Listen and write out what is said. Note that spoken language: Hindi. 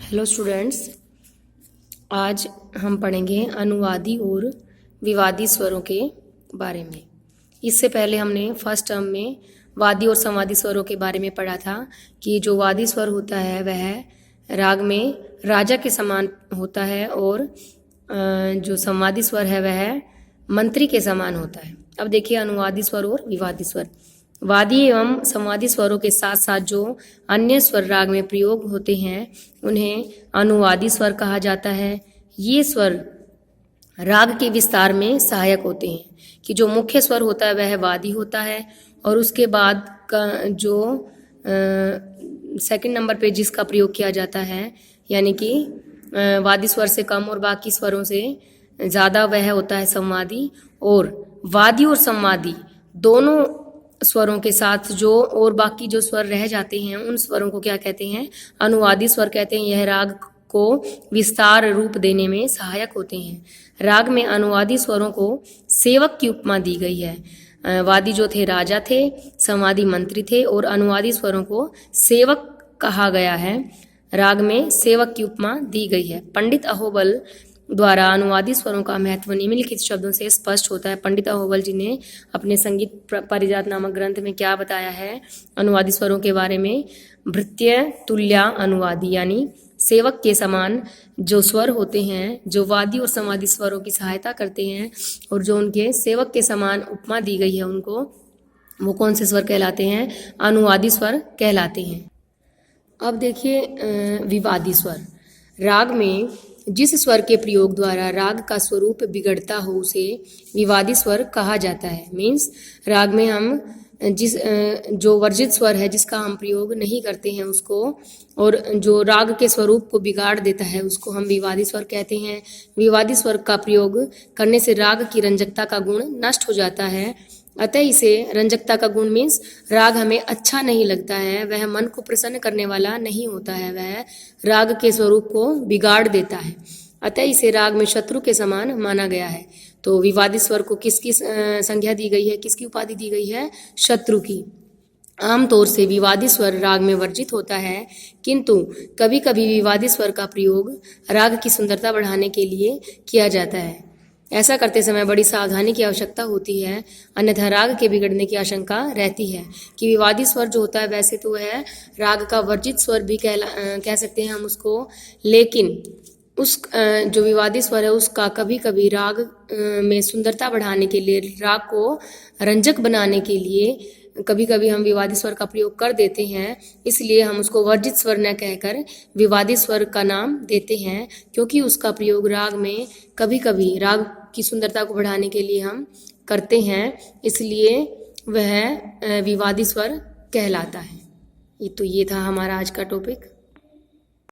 हेलो स्टूडेंट्स, आज हम पढ़ेंगे अनुवादी और विवादी स्वरों के बारे में। इससे पहले हमने फर्स्ट टर्म में वादी और संवादी स्वरों के बारे में पढ़ा था कि जो वादी स्वर होता है वह राग में राजा के समान होता है और जो संवादी स्वर है वह मंत्री के समान होता है। अब देखिए अनुवादी स्वर और विवादी स्वर। वादी एवं संवादी स्वरों के साथ साथ जो अन्य स्वर राग में प्रयोग होते हैं उन्हें अनुवादी स्वर कहा जाता है। ये स्वर राग के विस्तार में सहायक होते हैं कि जो मुख्य स्वर होता है वह वादी होता है और उसके बाद का जो सेकंड नंबर पे जिसका प्रयोग किया जाता है यानी कि वादी स्वर से कम और बाकी स्वरों से ज़्यादा वह होता है संवादी। और वादी और संवादी दोनों स्वरों के साथ जो और बाकी जो स्वर रह जाते हैं उन स्वरों को क्या कहते हैं? अनुवादी स्वर कहते हैं। यह राग को विस्तार रूप देने में सहायक होते हैं। राग में अनुवादी स्वरों को सेवक की उपमा दी गई है। वादी जो थे राजा थे, संवादी मंत्री थे और अनुवादी स्वरों को सेवक कहा गया है। राग में सेवक की उपमा दी गई है। पंडित अहोबल द्वारा अनुवादी स्वरों का महत्व निम्नलिखित शब्दों से स्पष्ट होता है। पंडित अहोबल जी ने अपने संगीत पारिजात नामक ग्रंथ में क्या बताया है अनुवादी स्वरों के बारे में? भृत्य तुल्या अनुवादी, यानी सेवक के समान जो स्वर होते हैं जो वादी और संवादी स्वरों की सहायता करते हैं और जो उनके सेवक के समान उपमा दी गई है उनको, वो कौन से स्वर कहलाते हैं? अनुवादी स्वर कहलाते हैं। अब देखिए विवादी स्वर। राग में जिस स्वर के प्रयोग द्वारा राग का स्वरूप बिगड़ता हो उसे विवादी स्वर कहा जाता है। मीन्स राग में हम जो वर्जित स्वर है जिसका हम प्रयोग नहीं करते हैं उसको, और जो राग के स्वरूप को बिगाड़ देता है उसको हम विवादी स्वर कहते हैं। विवादी स्वर का प्रयोग करने से राग की रंजकता का गुण नष्ट हो जाता है। अतः इसे रंजकता का गुण मीन्स राग हमें अच्छा नहीं लगता है, वह मन को प्रसन्न करने वाला नहीं होता है, वह राग के स्वरूप को बिगाड़ देता है। अतः इसे राग में शत्रु के समान माना गया है। तो विवादी स्वर को किसकी संज्ञा दी गई है, किसकी उपाधि दी गई है? शत्रु की। आमतौर से विवादी स्वर राग में वर्जित होता है, किंतु कभी कभी विवादी स्वर का प्रयोग राग की सुंदरता बढ़ाने के लिए किया जाता है। ऐसा करते समय बड़ी सावधानी की आवश्यकता होती है, अन्यथा राग के बिगड़ने की आशंका रहती है। कि विवादी स्वर जो होता है वैसे तो वह राग का वर्जित स्वर भी कह सकते हैं हम उसको, लेकिन उस जो विवादी स्वर है उसका कभी कभी राग में सुंदरता बढ़ाने के लिए, राग को रंजक बनाने के लिए कभी कभी हम विवादी स्वर का प्रयोग कर देते हैं। इसलिए हम उसको वर्जित स्वर न कहकर विवादी स्वर का नाम देते हैं, क्योंकि उसका प्रयोग राग में कभी कभी राग की सुंदरता को बढ़ाने के लिए हम करते हैं, इसलिए वह विवादी स्वर कहलाता है। ये था हमारा आज का टॉपिक।